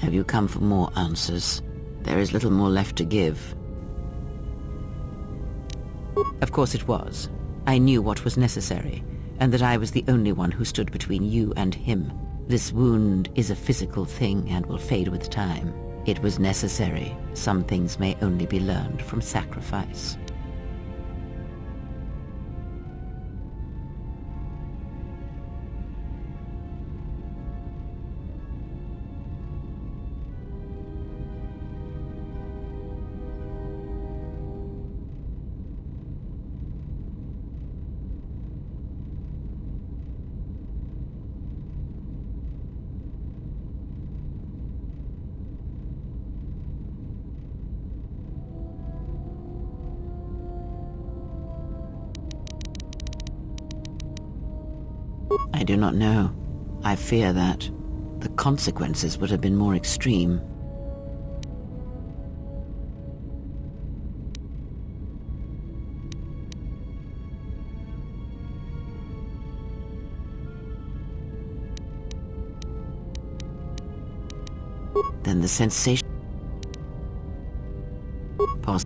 Have you come for more answers? There is little more left to give. Of course it was. I knew what was necessary, and that I was the only one who stood between you and him. This wound is a physical thing and will fade with time. It was necessary. Some things may only be learned from sacrifice. I do not know. I fear that the consequences would have been more extreme. Then the sensation... Pause.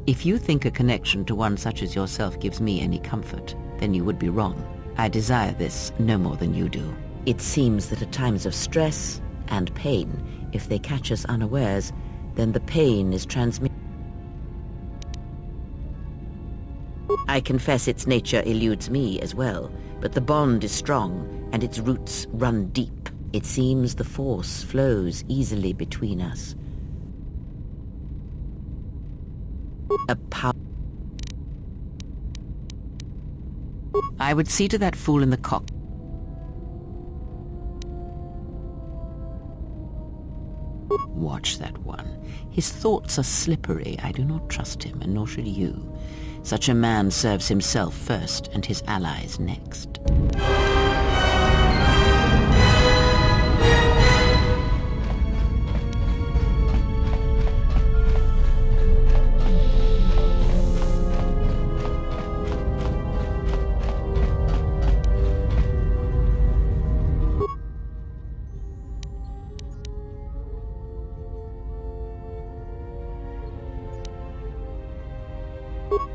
If you think a connection to one such as yourself gives me any comfort, then you would be wrong. I desire this no more than you do. It seems that at times of stress and pain, if they catch us unawares, then the pain is transmitted. I confess its nature eludes me as well, but the bond is strong and its roots run deep. It seems the force flows easily between us. A power... I would see to that fool in the cock. Watch that one. His thoughts are slippery. I do not trust him, and nor should you. Such a man serves himself first, and his allies next.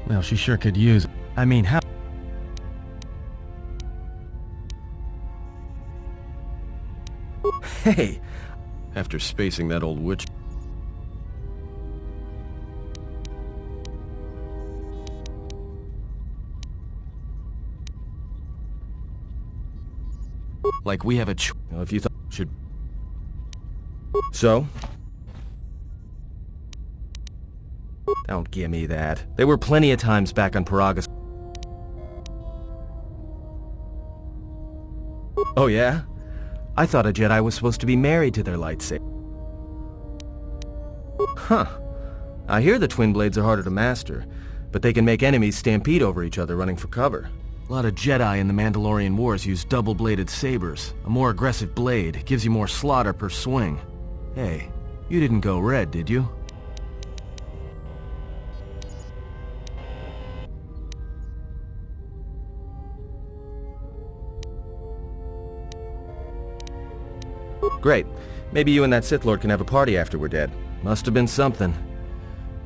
Well, she sure could use... I mean, how... Hey! After spacing that old witch... Like we have a Well, if you thought... should... So? Don't give me that. There were plenty of times back on Paragas. Oh yeah? I thought a Jedi was supposed to be married to their lightsaber. Huh. I hear the twin blades are harder to master, but they can make enemies stampede over each other running for cover. A lot of Jedi in the Mandalorian Wars use double-bladed sabers. A more aggressive blade gives you more slaughter per swing. Hey, you didn't go red, did you? Great. Maybe you and that Sith Lord can have a party after we're dead. Must have been something.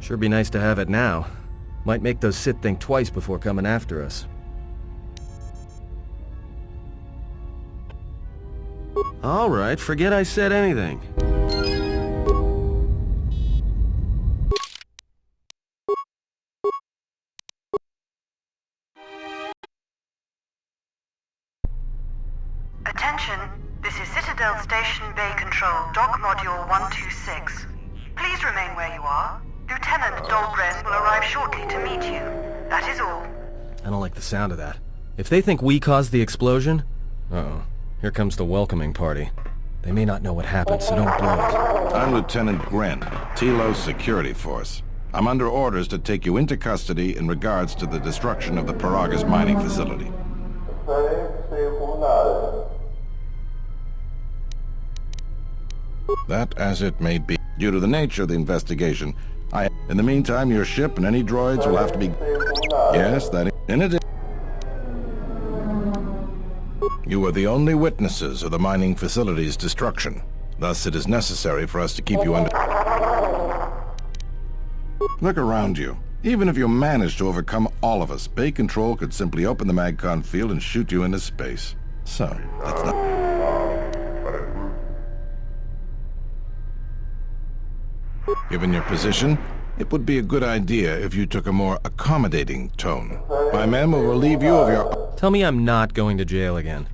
Sure be nice to have it now. Might make those Sith think twice before coming after us. Alright, forget I said anything. Attention, this is Citadel Station Bay Control, Dock Module 126. Please remain where you are. Lieutenant Dahlgren will arrive shortly to meet you. That is all. I don't like the sound of that. If they think we caused the explosion... Uh-oh. Here comes the welcoming party. They may not know what happened, so don't blow it. I'm Lieutenant Gren, Telos Security Force. I'm under orders to take you into custody in regards to the destruction of the Paragas mining facility. That as it may be. Due to the nature of the investigation, in the meantime, your ship and any droids will have to be... Yes, that is... In addition... You are the only witnesses of the mining facility's destruction. Thus, it is necessary for us to keep you under... Look around you. Even if you managed to overcome all of us, Bay Control could simply open the MagCon field and shoot you into space. So, that's not... Given your position, it would be a good idea if you took a more accommodating tone. My men will relieve you of your... Tell me I'm not going to jail again.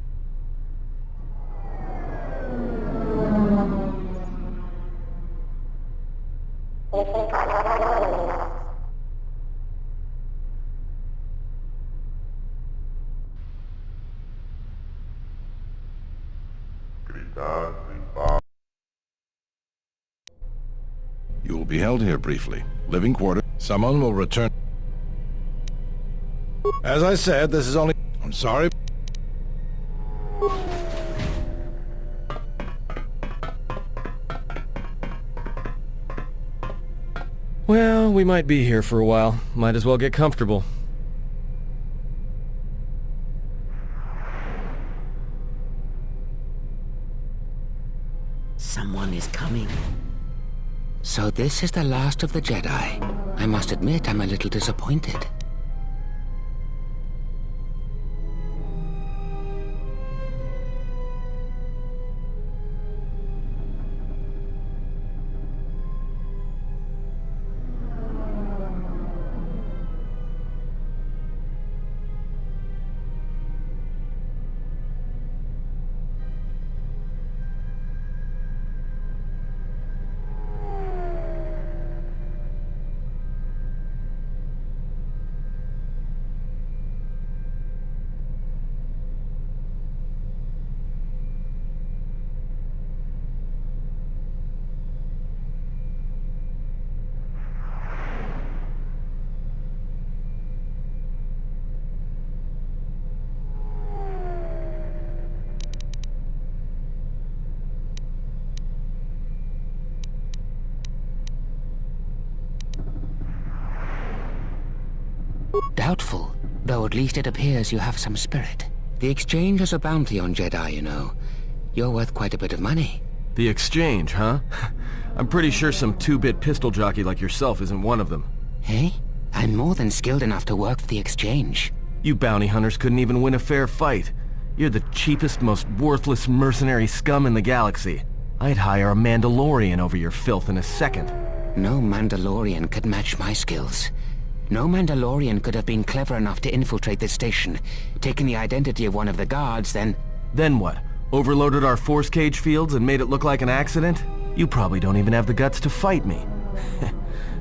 You will be held here briefly. Living quarters. Someone will return... As I said, this is only... I'm sorry. Well, we might be here for a while. Might as well get comfortable. Someone is coming. So this is the last of the Jedi. I must admit I'm a little disappointed. Doubtful, though at least it appears you have some spirit. The Exchange has a bounty on Jedi, you know. You're worth quite a bit of money. The Exchange, huh? I'm pretty sure some two-bit pistol jockey like yourself isn't one of them. Hey? I'm more than skilled enough to work for the Exchange. You bounty hunters couldn't even win a fair fight. You're the cheapest, most worthless mercenary scum in the galaxy. I'd hire a Mandalorian over your filth in a second. No Mandalorian could match my skills. No Mandalorian could have been clever enough to infiltrate this station, taken the identity of one of the guards, then... Then what? Overloaded our force cage fields and made it look like an accident? You probably don't even have the guts to fight me.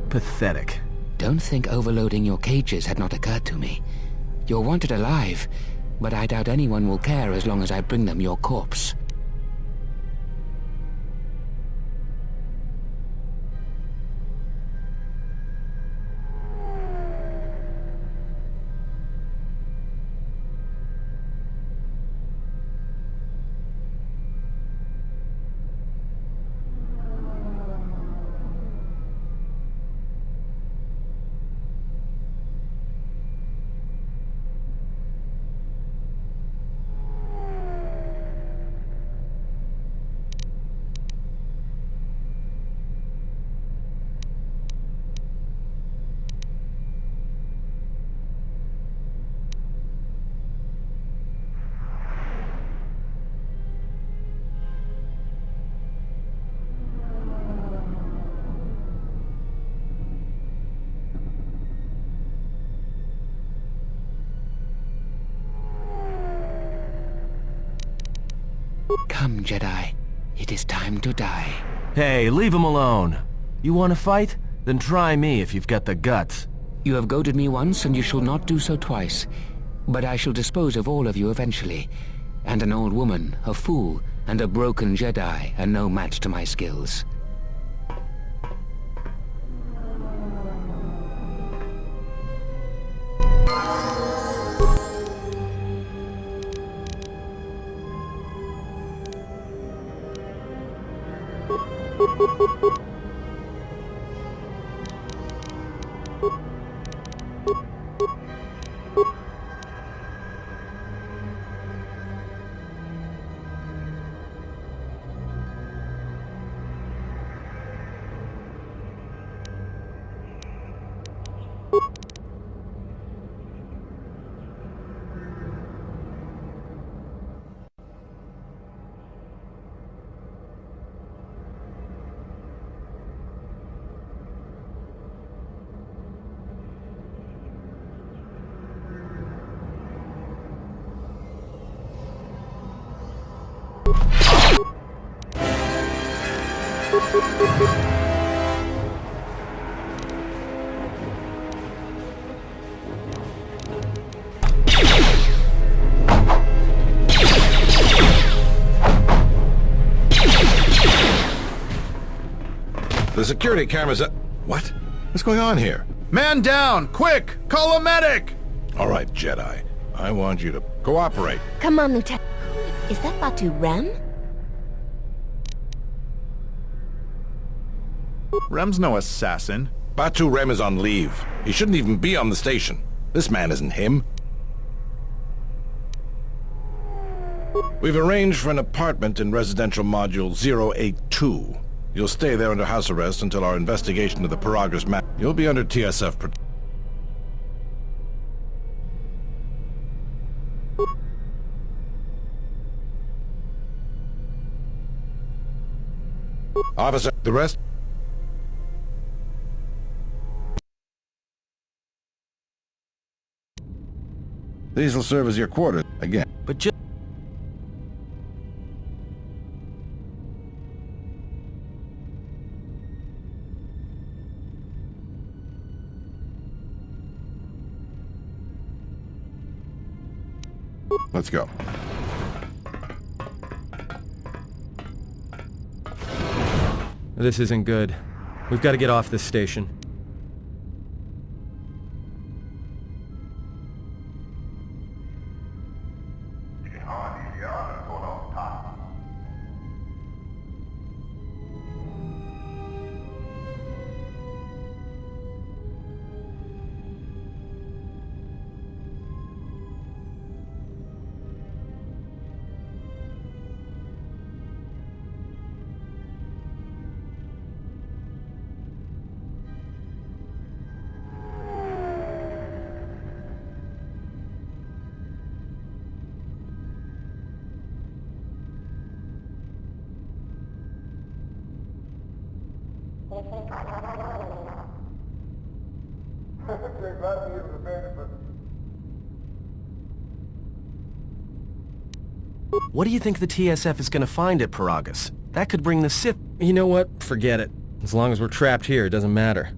Pathetic. Don't think overloading your cages had not occurred to me. You're wanted alive, but I doubt anyone will care as long as I bring them your corpse. Come, Jedi. It is time to die. Hey, leave him alone. You want to fight? Then try me if you've got the guts. You have goaded me once, and you shall not do so twice. But I shall dispose of all of you eventually. And an old woman, a fool, and a broken Jedi are no match to my skills. The security cameras are... What? What's going on here? Man down! Quick! Call a medic! All right, Jedi. I want you to cooperate. Come on, Lieutenant. Is that Batu Rem? Rem's no assassin. Batu Rem is on leave. He shouldn't even be on the station. This man isn't him. We've arranged for an apartment in residential module 082. You'll stay there under house arrest until our investigation of the Paragra's map. You'll be under TSF protection. Officer, the rest? These will serve as your quarters again. But just... Let's go. This isn't good. We've got to get off this station. What do you think the TSF is gonna find at Paragus? That could bring the Sith... You know what? Forget it. As long as we're trapped here, it doesn't matter.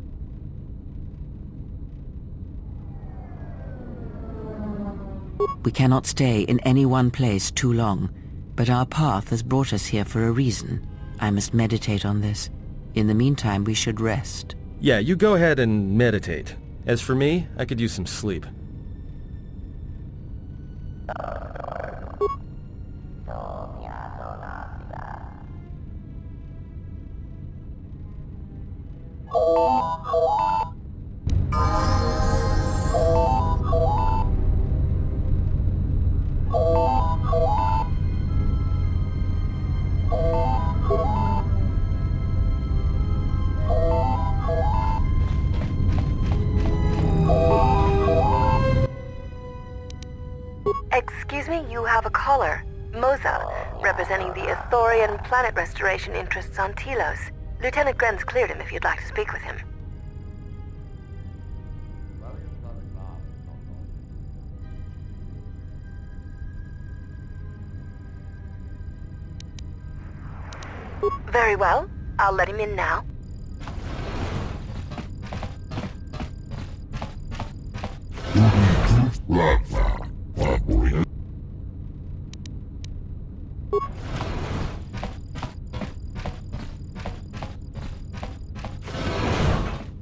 We cannot stay in any one place too long, but our path has brought us here for a reason. I must meditate on this. In the meantime, we should rest. Yeah, you go ahead and meditate. As for me, I could use some sleep. Excuse me, you have a caller. Moza, representing the Ithorian planet restoration interests on Telos. Lieutenant Gren's cleared him if you'd like to speak with him. Very well. I'll let him in now.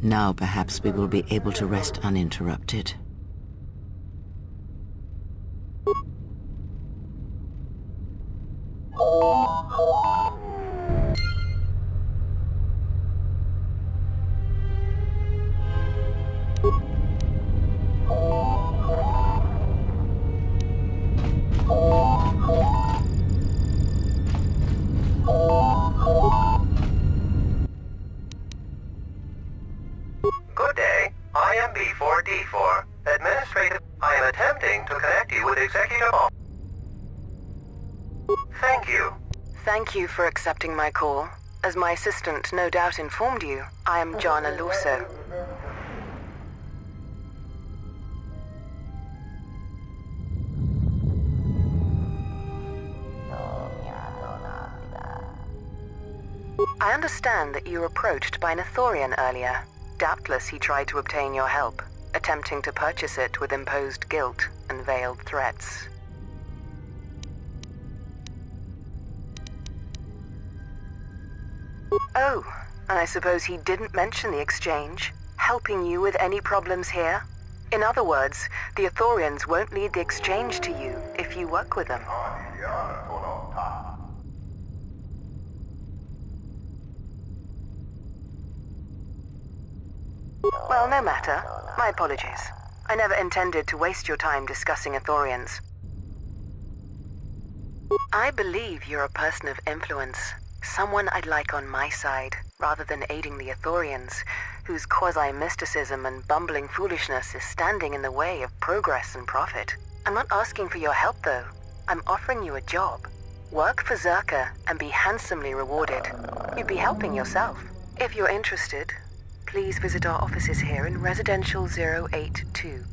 Now perhaps we will be able to rest uninterrupted. Good day. I am B4D4. Administrative. I am attempting to connect you with Executive Office. Thank you. Thank you for accepting my call. As my assistant no doubt informed you, I am John Aluso. I understand that you were approached by an Ithorian earlier. Doubtless he tried to obtain your help, attempting to purchase it with imposed guilt and veiled threats. Oh, and I suppose he didn't mention the exchange, helping you with any problems here? In other words, the Ithorians won't lead the exchange to you if you work with them. Well, no matter. My apologies. I never intended to waste your time discussing Ithorians. I believe you're a person of influence. Someone I'd like on my side, rather than aiding the Ithorians, whose quasi-mysticism and bumbling foolishness is standing in the way of progress and profit. I'm not asking for your help, though. I'm offering you a job. Work for Zerka and be handsomely rewarded. You'd be helping yourself. If you're interested, please visit our offices here in Residential 082.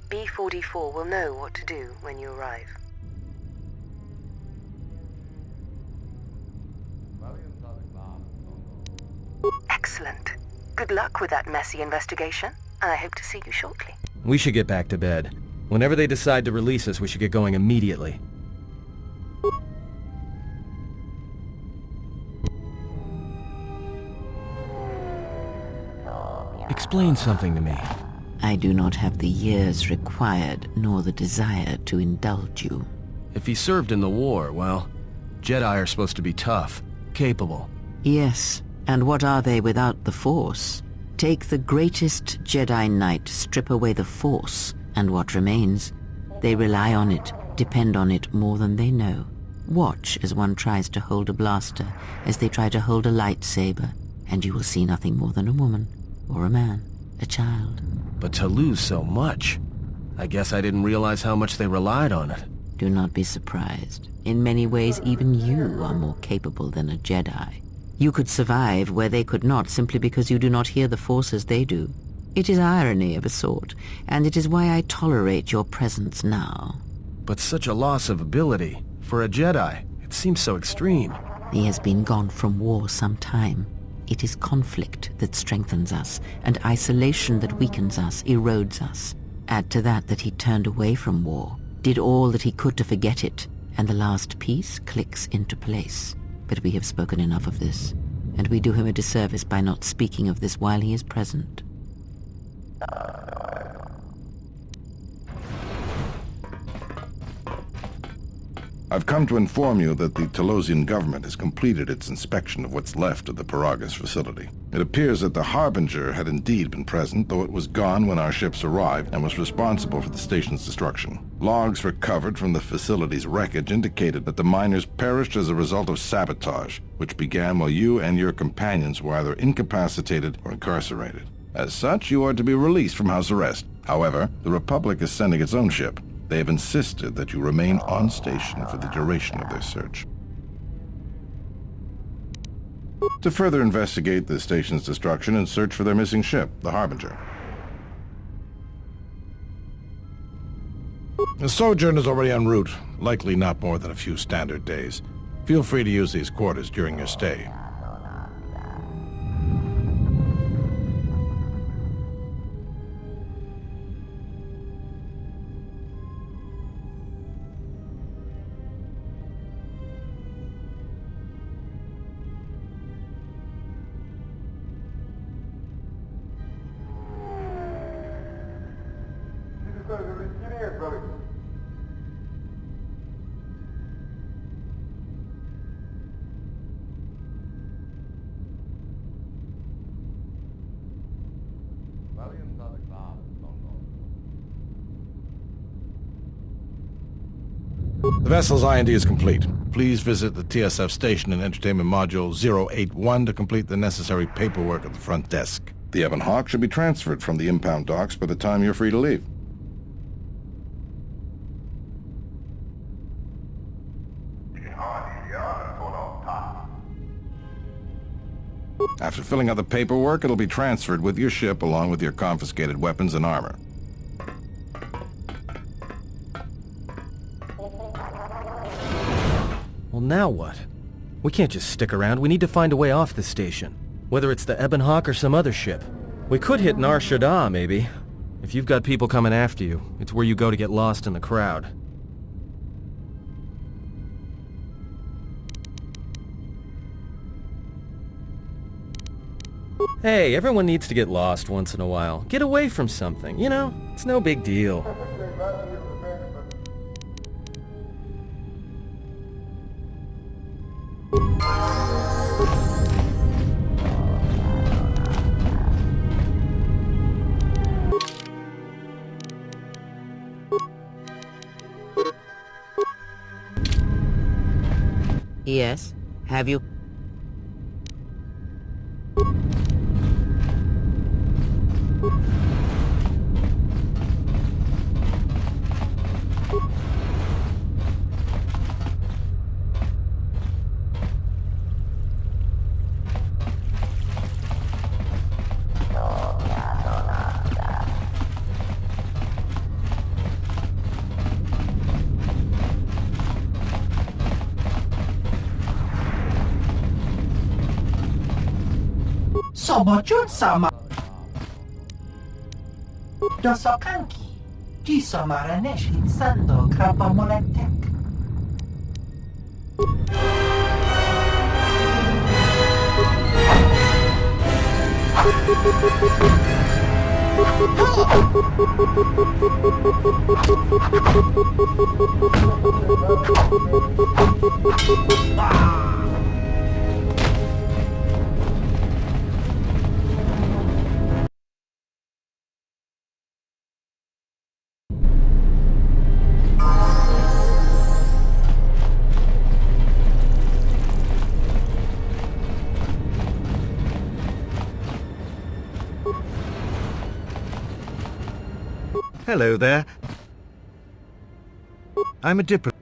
B44 will know what to do when you arrive. Excellent. Good luck with that messy investigation, and I hope to see you shortly. We should get back to bed. Whenever they decide to release us, we should get going immediately. Explain something to me. I do not have the years required, nor the desire to indulge you. If he served in the war, well, Jedi are supposed to be tough, capable. Yes, and what are they without the Force? Take the greatest Jedi Knight, strip away the Force, and what remains? They rely on it, depend on it more than they know. Watch as one tries to hold a blaster, as they try to hold a lightsaber, and you will see nothing more than a woman, or a man, a child. But to lose so much, I guess I didn't realize how much they relied on it. Do not be surprised. In many ways, even you are more capable than a Jedi. You could survive where they could not simply because you do not hear the Force as they do. It is irony of a sort, and it is why I tolerate your presence now. But such a loss of ability, for a Jedi, it seems so extreme. He has been gone from war some time. It is conflict that strengthens us, and isolation that weakens us, erodes us. Add to that he turned away from war, did all that he could to forget it, and the last piece clicks into place. But we have spoken enough of this, and we do him a disservice by not speaking of this while he is present. I've come to inform you that the Telosian government has completed its inspection of what's left of the Paragus facility. It appears that the Harbinger had indeed been present, though it was gone when our ships arrived and was responsible for the station's destruction. Logs recovered from the facility's wreckage indicated that the miners perished as a result of sabotage, which began while you and your companions were either incapacitated or incarcerated. As such, you are to be released from house arrest. However, the Republic is sending its own ship. They have insisted that you remain on station for the duration of their search. To further investigate the station's destruction and search for their missing ship, the Harbinger. The sojourn is already en route, likely not more than a few standard days. Feel free to use these quarters during your stay. The vessel's IND is complete. Please visit the TSF station and entertainment module 081 to complete the necessary paperwork at the front desk. The Ebon Hawk should be transferred from the impound docks by the time you're free to leave. After filling out the paperwork, it'll be transferred with your ship along with your confiscated weapons and armor. Well, now what? We can't just stick around. We need to find a way off this station. Whether it's the Ebonhawk or some other ship. We could hit Nar Shaddaa, maybe. If you've got people coming after you, it's where you go to get lost in the crowd. Hey, everyone needs to get lost once in a while. Get away from something, you know? It's no big deal. Yes? Have you? Sobojun sama. Dosokanki. Jiso maranesh insando krapa molentek. Hello there. I'm a diplomat.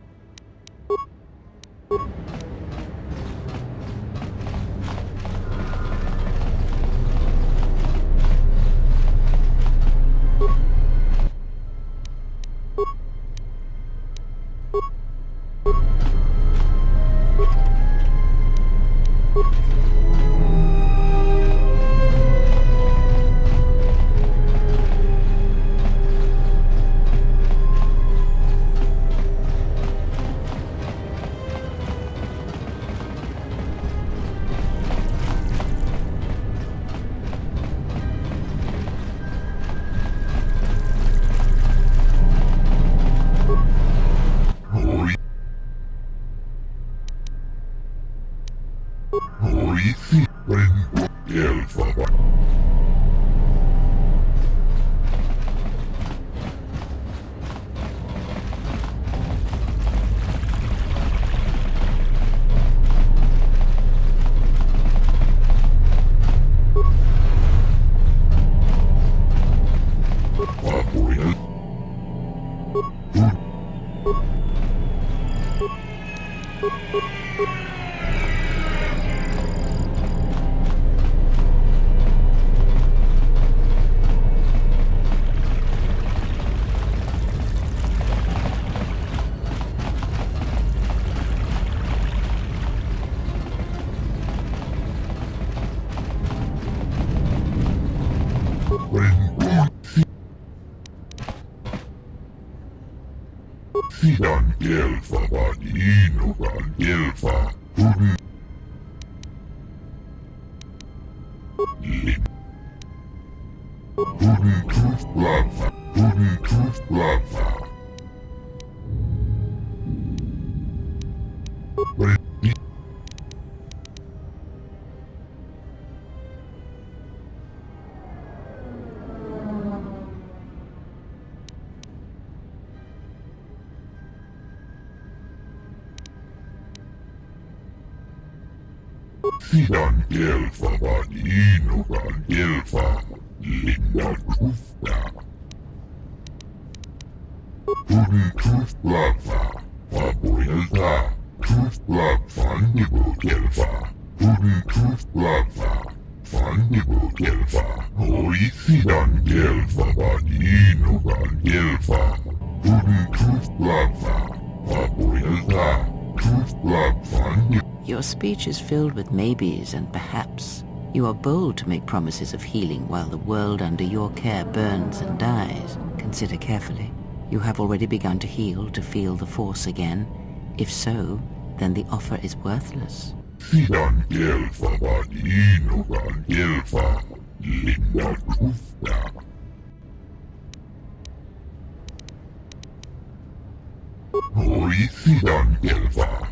Sidan Gelfa Vadinogan Gelfa Huden Lin Huden Tooth Blava Huden Tooth Blava Sidan Gelfa Vadinogan Gelfa Linda Tufta Huden Tooth Blava Papuelta Tooth Blava Nibu Gelfa Huden Tooth Blava Fandibu Gelfa Hoi Sidan Gelfa Vadinogan Gelfa Huden Tooth Blava Papuelta Tooth Blava Nibu Your speech is filled with maybes and perhaps. You are bold to make promises of healing while the world under your care burns and dies. Consider carefully. You have already begun to heal to feel the force again. If so, then the offer is worthless. Sidan gelfa vadinogan gelfa linda kufta. Hoi sidan gelfa.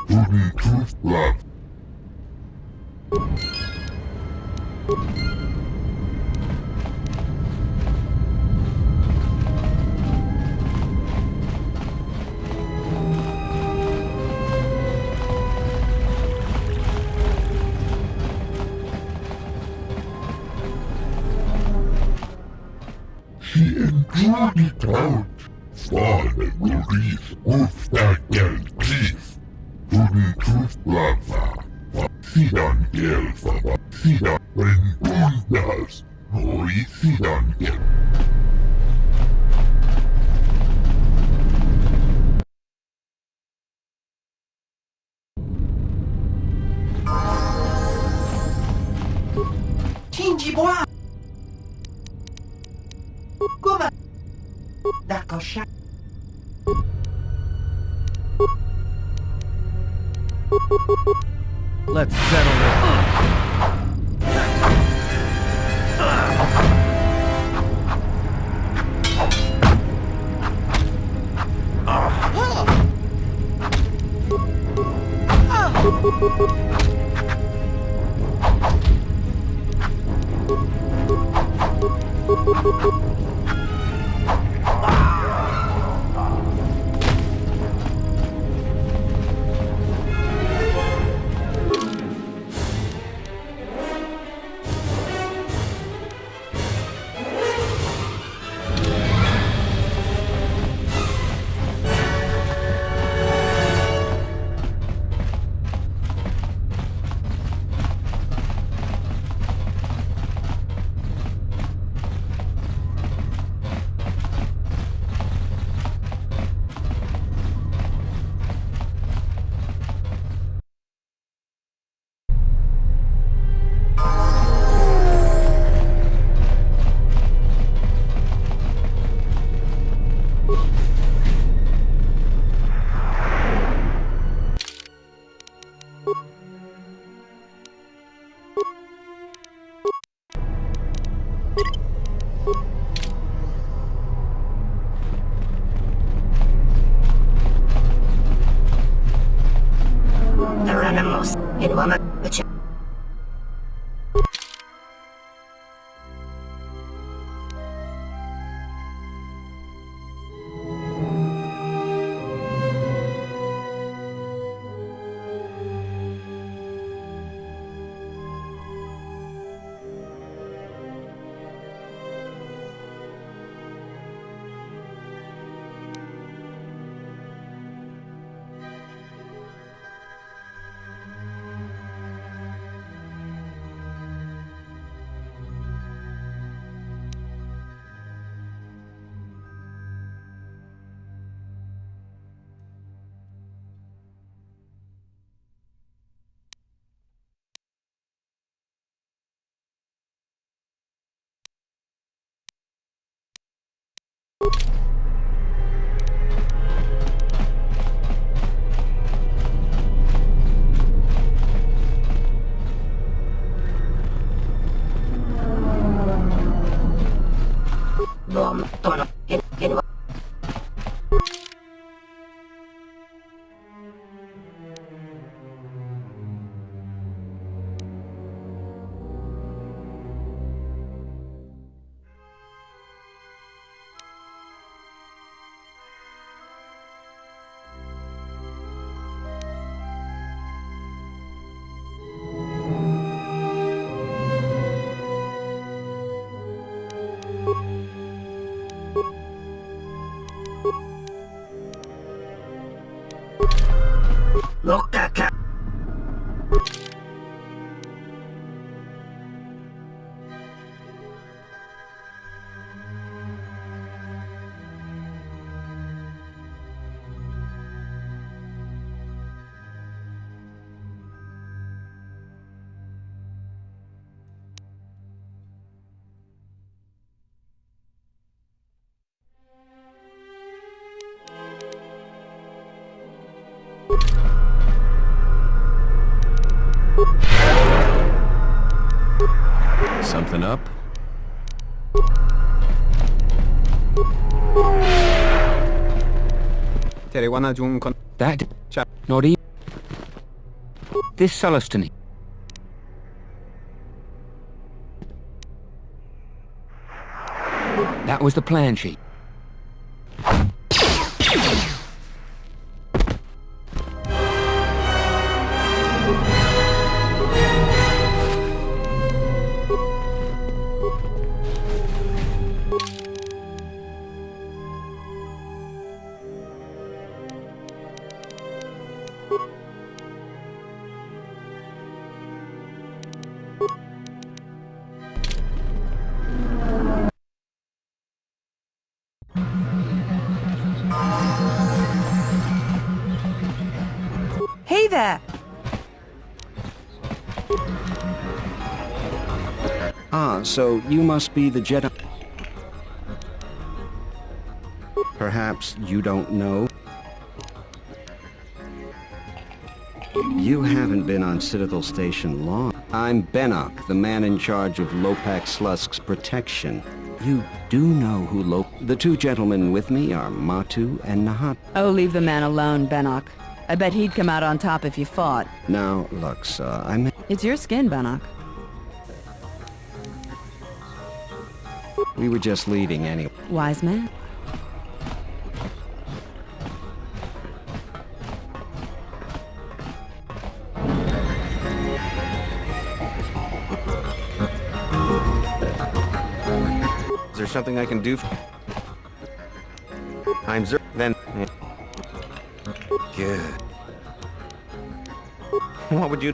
Hudden kufta. She endured it out. Father will reach with that girl chief. Hudden kufta. Sidan gelfa. Sidan rendundas. Hoi sidan gelfa. Tingibois! Come? Dakosha. Let's settle this. Something up? That not even this Celestine. That was the plan sheet. Hey there! Ah, so you must be the Jedi. Perhaps you don't know? You haven't been on Citadel Station long. I'm Benok, the man in charge of Lopak Slusk's protection. You do know who The two gentlemen with me are Matu and Nahat. Oh, leave the man alone, Benok. I bet he'd come out on top if you fought. Now, Lux, I'm... It's your skin, Benok. We were just leaving anyway. Wise man. Is there something I can do I'm then... Good. What would you...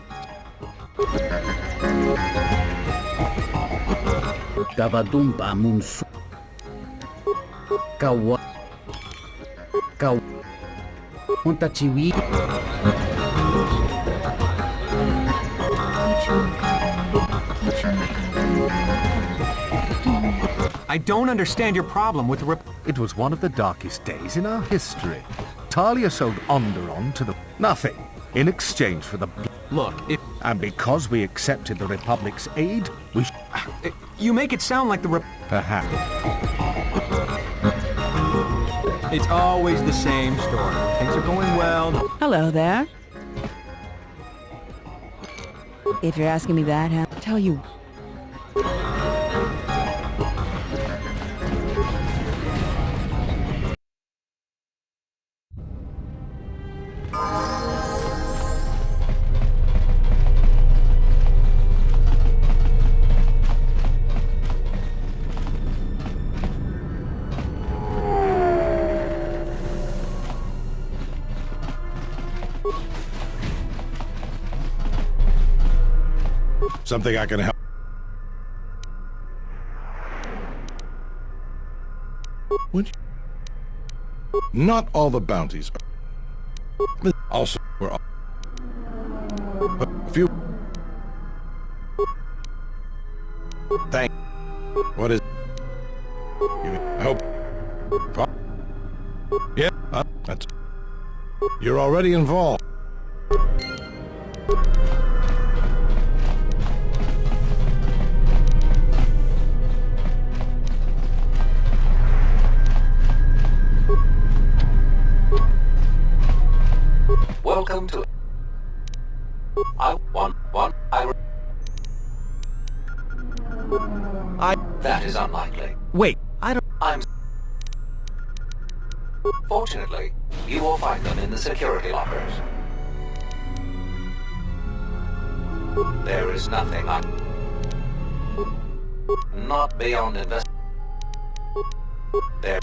Davadumba Munsu. Kawa. Kawa. Montachiwi. I don't understand your problem with the It was one of the darkest days in our history. Talia sold Onderon to the... Nothing. In exchange for the... Look, and because we accepted the Republic's aid, we... You make it sound like the Perhaps. It's always the same story. Things are going well. Hello there. If you're asking me that, I'll tell you... Something I can help. Which? Not all the bounties are... Also, we're all... But a few... Thank... What is... I hope... Yeah, that's... You're already involved. Welcome to... That is unlikely. Wait, I don't... Fortunately, you will find them in the security lockers. There is nothing not beyond invest... There...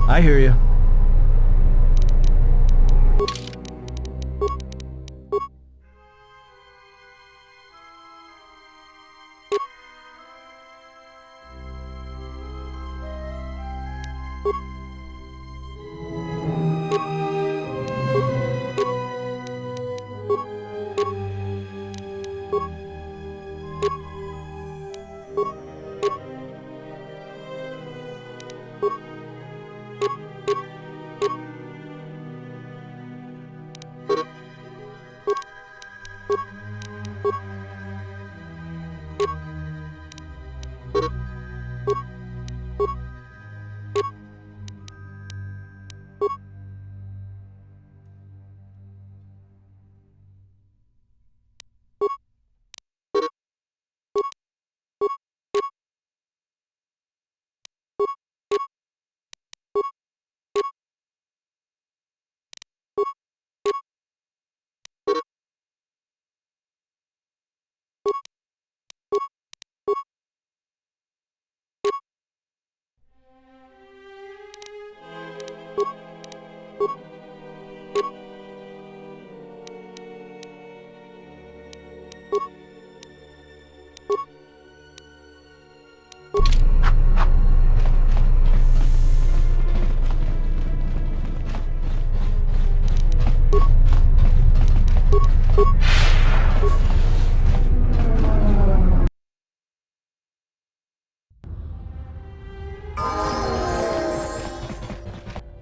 I hear you.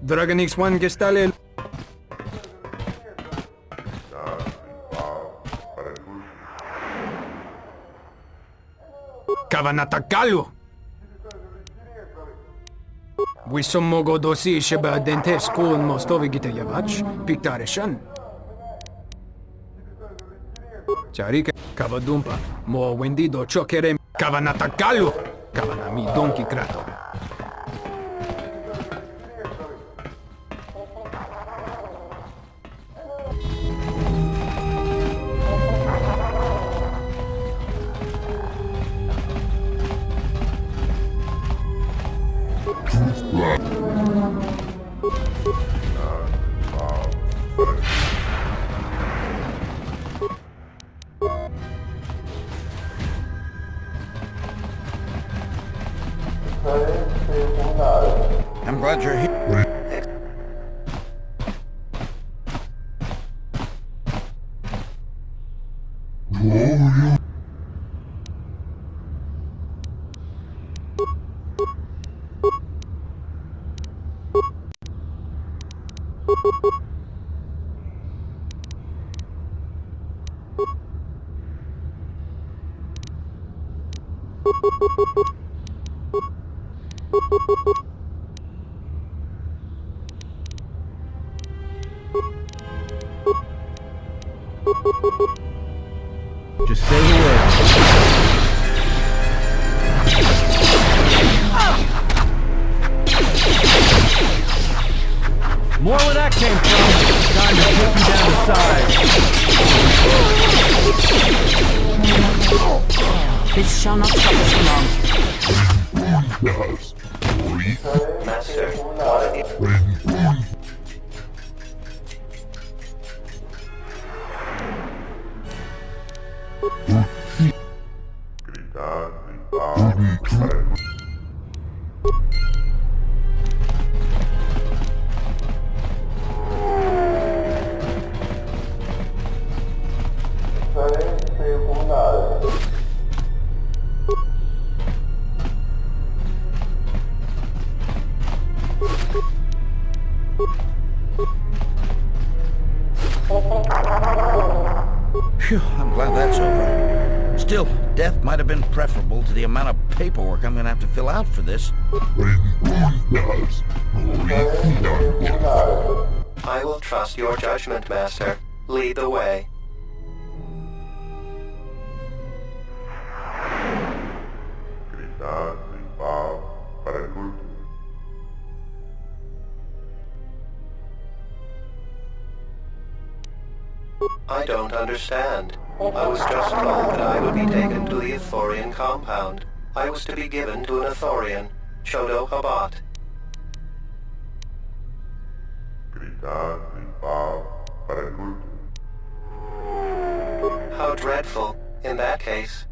Dragon X1 Gestale. Kavanatakalu. Wisommogo dosi sheba dentes kun mostovi gitayavach, piktareshan. Charika Kavadumpa, mo wendido chokere Kavanatakalu. Kavanami Donkey Krato. I'm glad you're here. Just say the word. More where that came from. Time to put you down the side. This shall not stop us long. Master, Phew, I'm glad that's over. Still, death might have been preferable to the amount of paperwork I'm gonna have to fill out for this. I will trust your judgment, Master. Lead the way. I don't understand. I was just told that I would be taken to the Ithorian compound. I was to be given to an Ithorian, Chodo Habat. How dreadful, in that case.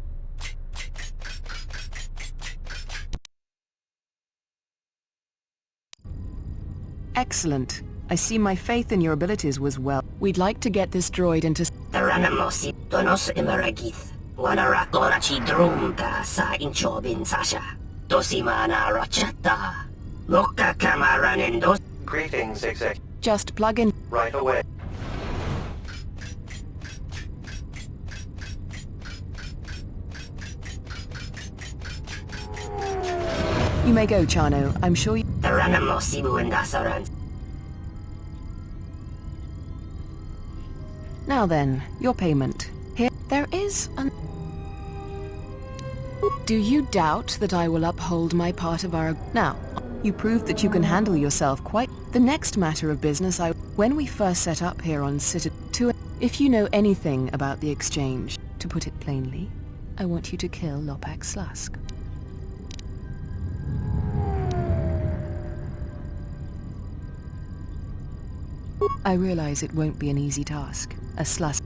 Excellent. I see my faith in your abilities was well. We'd like to get this droid into... Taranamosi donos emeragith. Wanara gorachi drumta sa inchobin sasha. Dosimana rochata. Loka kamaranendos. Greetings, Exec. Just plug in. Right away. You may go, Chano. I'm sure you... Taranamosi buendasaran. Now then, your payment. Here, there is an... Do you doubt that I will uphold my part of our... Now, you proved that you can handle yourself quite... The next matter of business When we first set up here on Citadel... If you know anything about the exchange, to put it plainly, I want you to kill Lopak Slusk. I realize it won't be an easy task. A Slusk...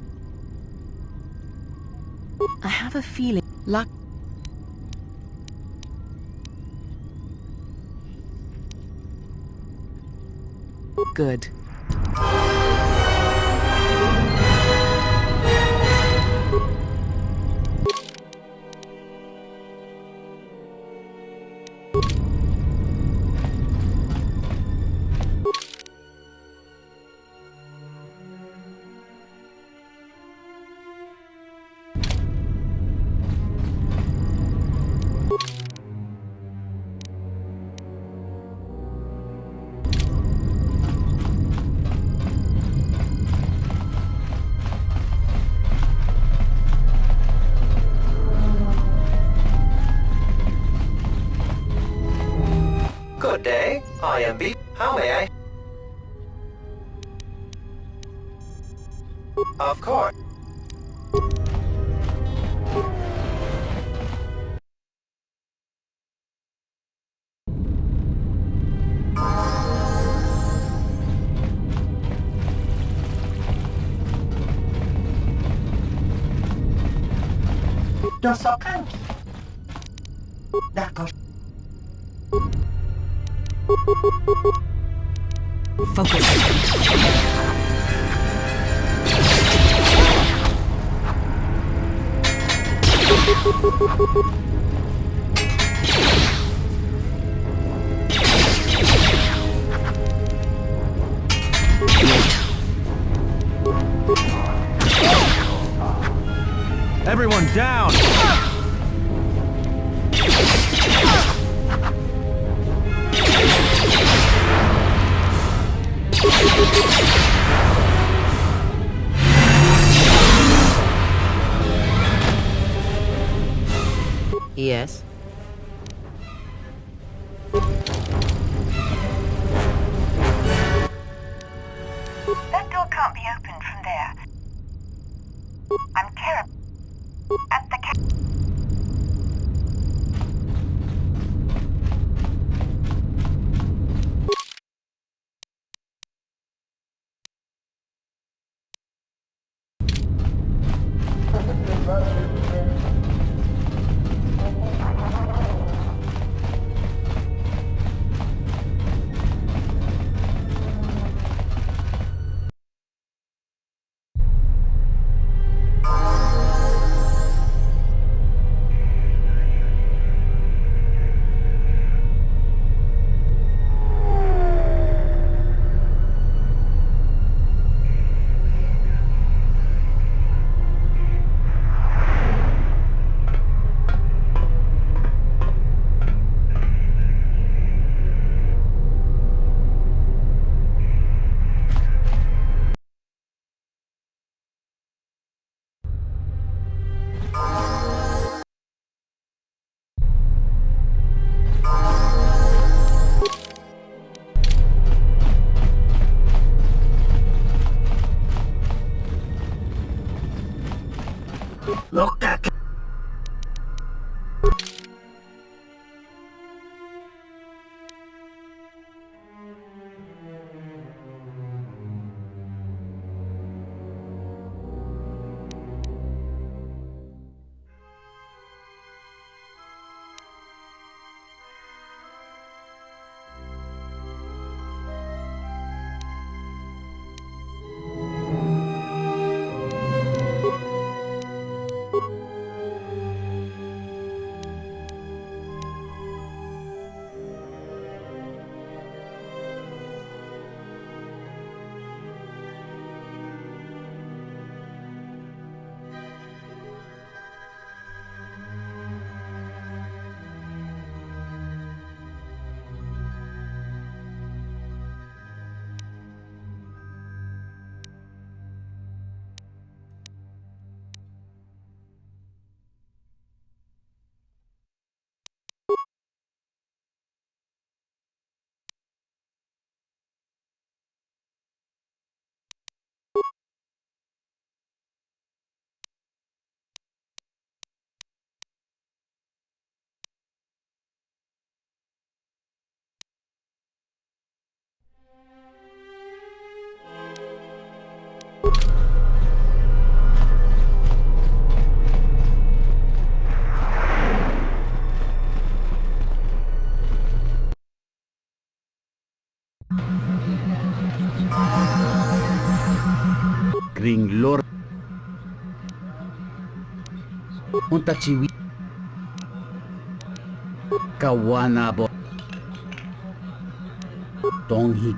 I have a feeling... Luck... Good. Good day. I am B. How may I? Of course. Dosokanki. D'accord. Focus. Everyone down! Yes? That door can't be opened from there. I'm terrible. At the Master Unta chiwi. Kawanabo. Tonghi.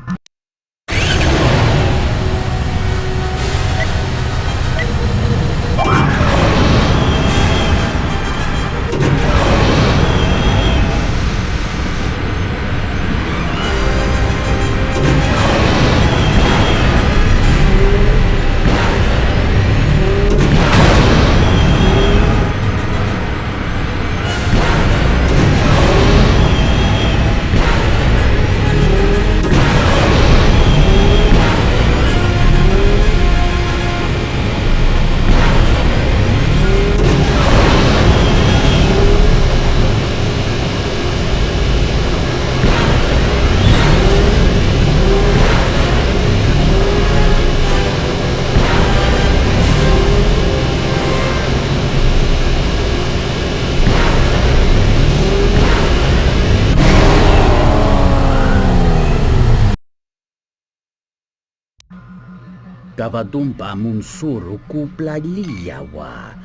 Kavadumpa munsuru kuplaliyawa.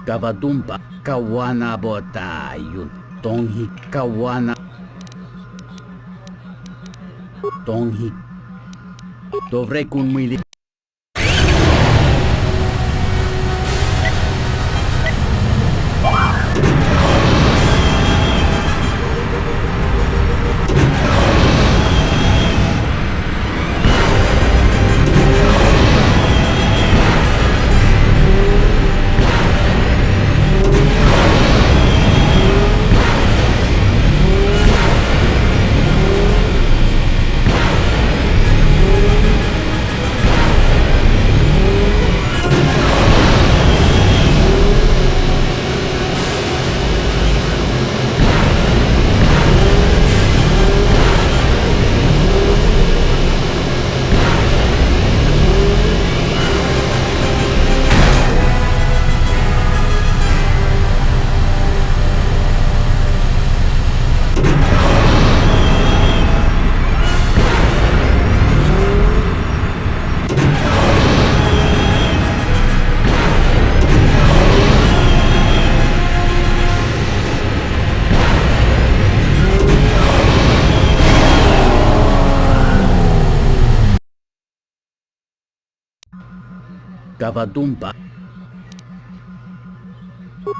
Kavadumpa kawana bota yun. Tonghi kawana. Tonghi. Dovrei kunmili.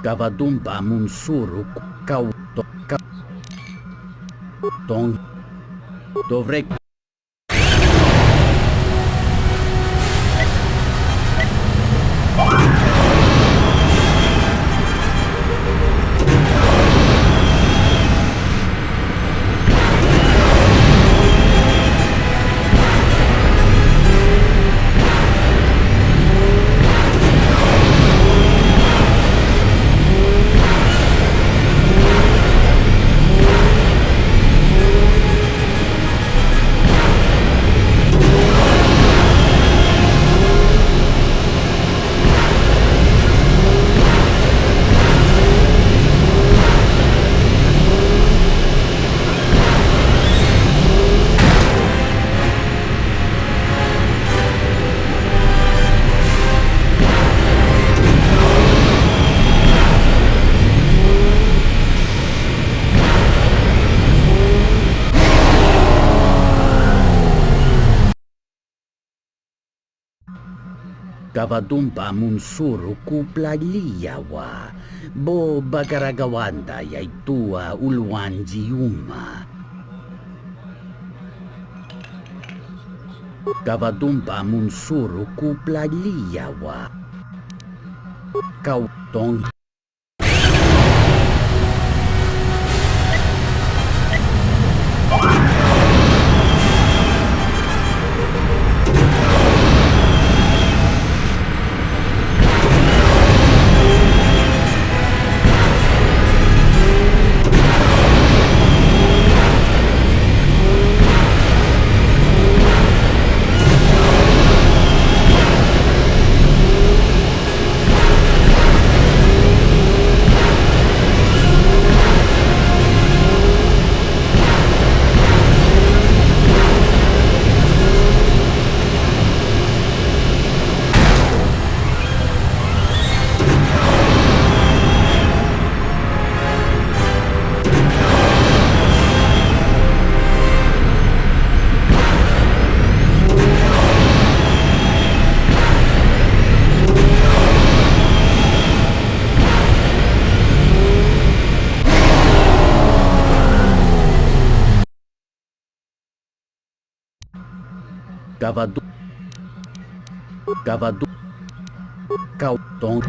Kavadumpa munsuru tong dovrei Kavadumpa munsuru kuplaliyawa. Bo bagaragawanda yaitua ulwanjiuma. Kavadumpa munsuru kuplaliyawa. Kau tong Cavadu. Cavadu. Cautong.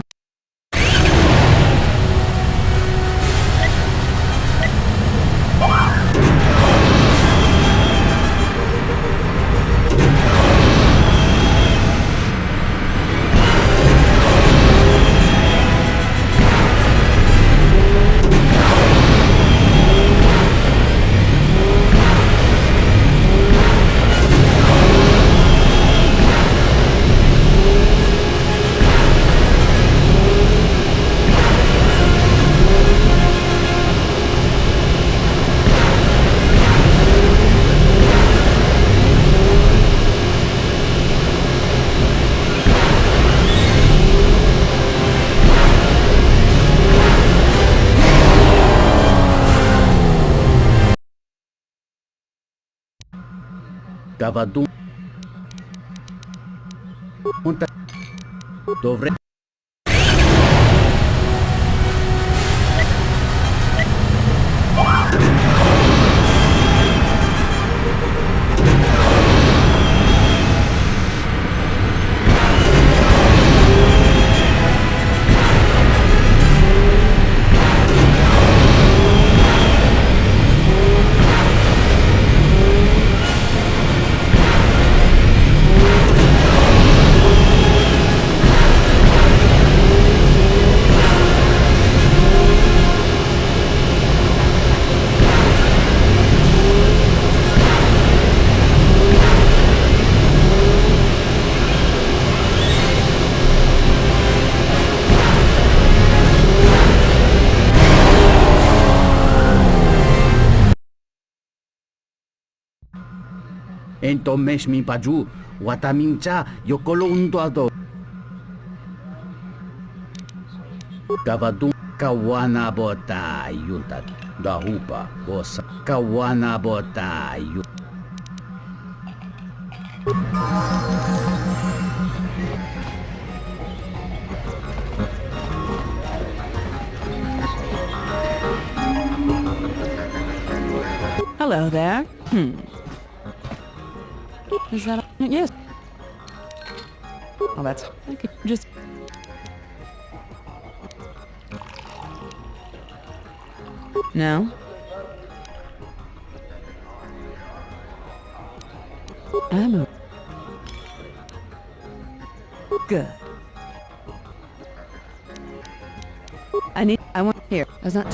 Cavadu. Monta. Dovre. Entomes mi paju, watamincha, yokolo untuado. Cavadu, kawana bota, yuntat, dahupa, bosa, kawana bota, yuntat. Hello there. Is that... Yes. Oh, that's... I could just... No? Ammo. Good. I want... Here. That's not...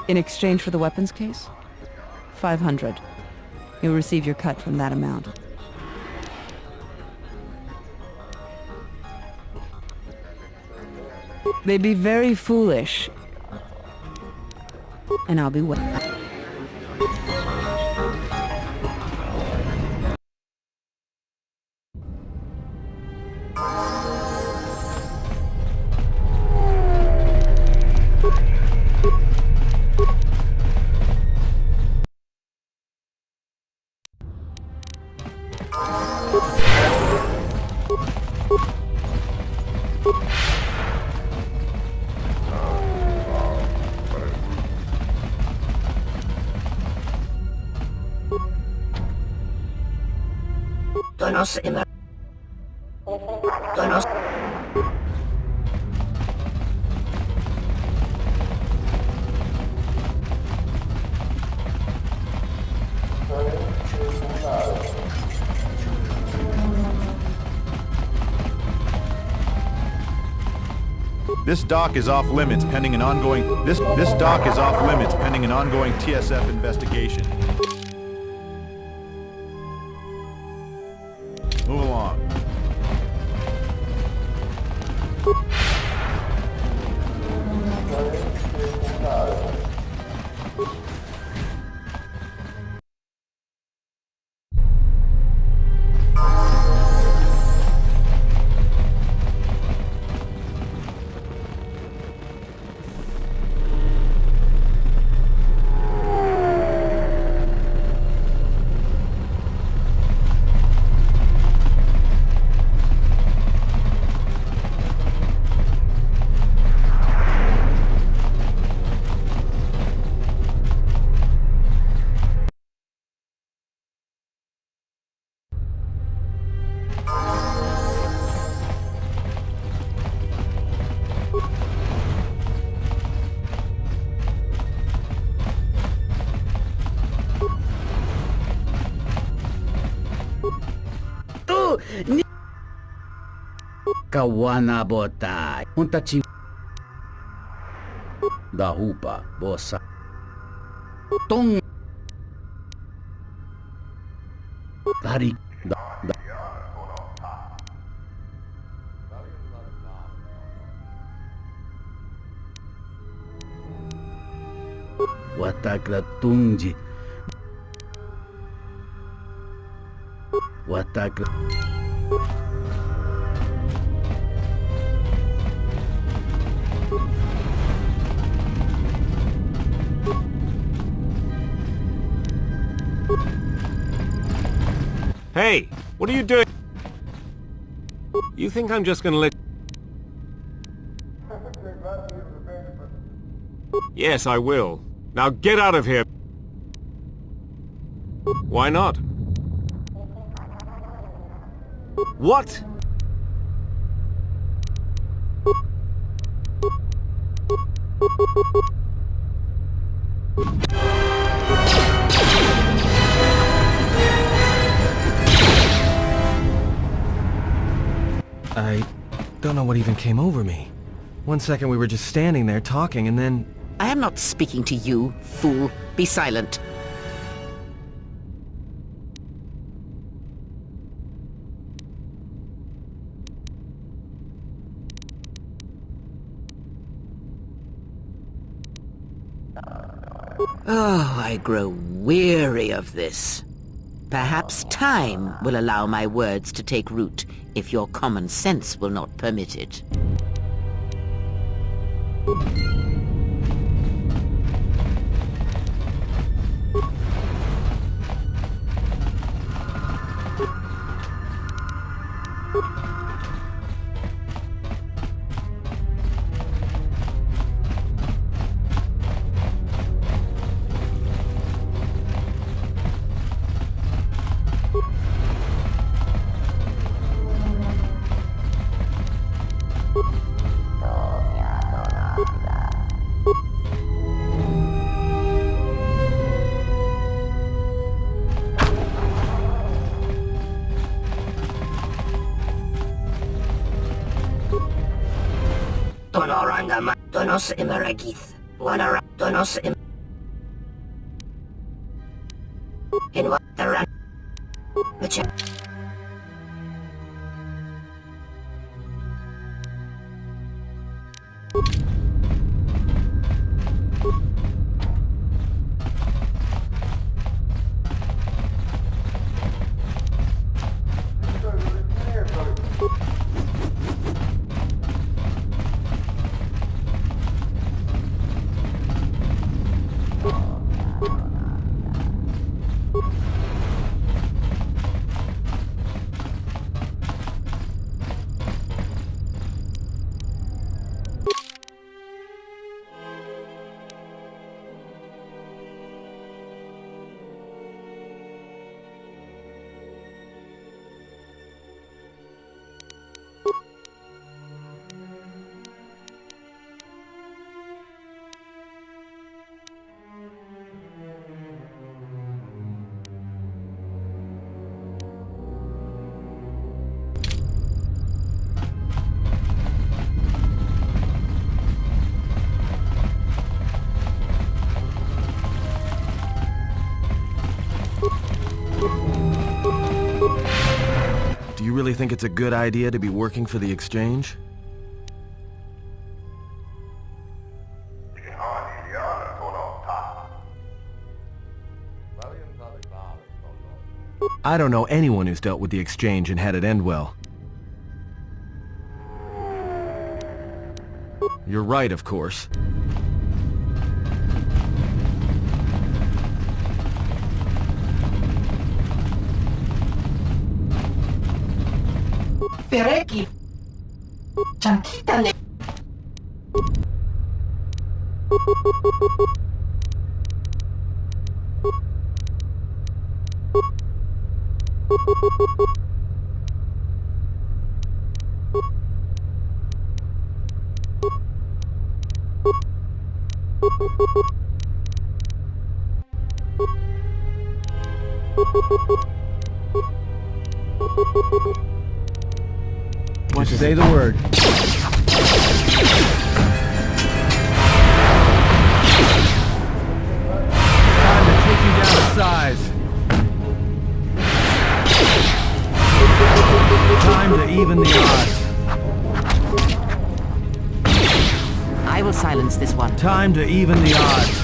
In exchange for the weapons case? 500. You'll receive your cut from that amount. They'd be very foolish. And I'll be waiting. Telos emer... Telos... This dock is off limits pending an ongoing this dock is off limits pending an ongoing TSF investigation. Move along. Kawana botai. Untachi. Dahupa bosa. Tong. Dari. Watakla tungji. Watakla. Hey, what are you doing? You think I'm just gonna let... Yes, I will. Now get out of here. Why not? What? I don't know what even came over me. 1 second we were just standing there talking, and then... I am not speaking to you, fool. Be silent. Oh, I grow weary of this. Perhaps time will allow my words to take root, if your common sense will not permit it. Tonorangama, Tonos Imaragith, Wanara, Tonos Im. In what the run? The check. Do you really think it's a good idea to be working for the exchange? I don't know anyone who's dealt with the exchange and had it end well. You're right, of course. Pereki. Chankitane. What Say the word. Time to take you down to size. Time to even the odds. I will silence this one. Time to even the odds.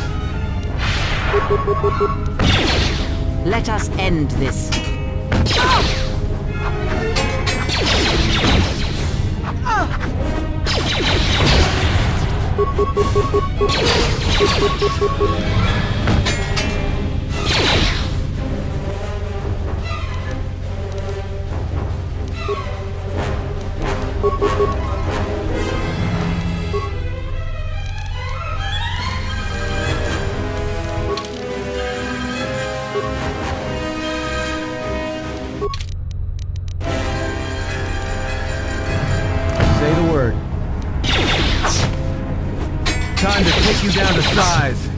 Let us end this. Say the word. Time to take you down to size.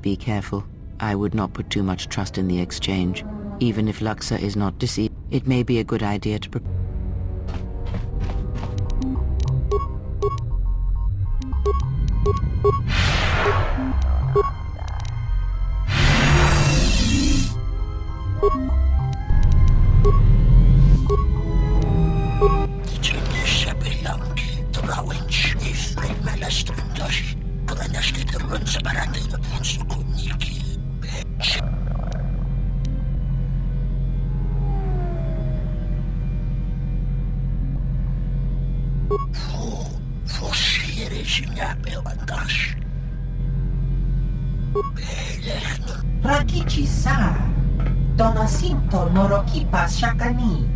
Be careful. I would not put too much trust in the exchange. Even if Luxa is not deceived, It may be a good idea to prepare. Rakichi sa. Donasinto norokipa shakani.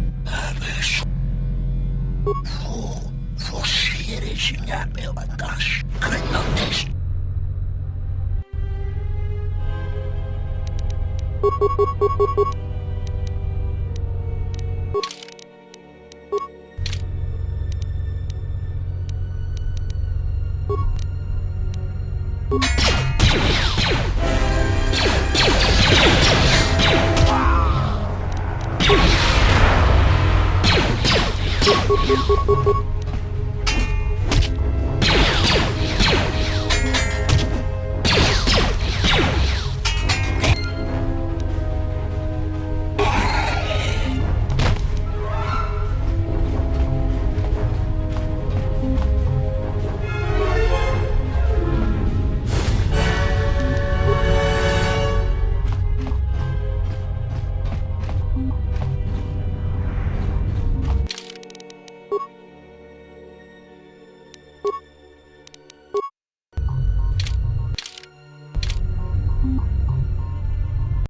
Wow.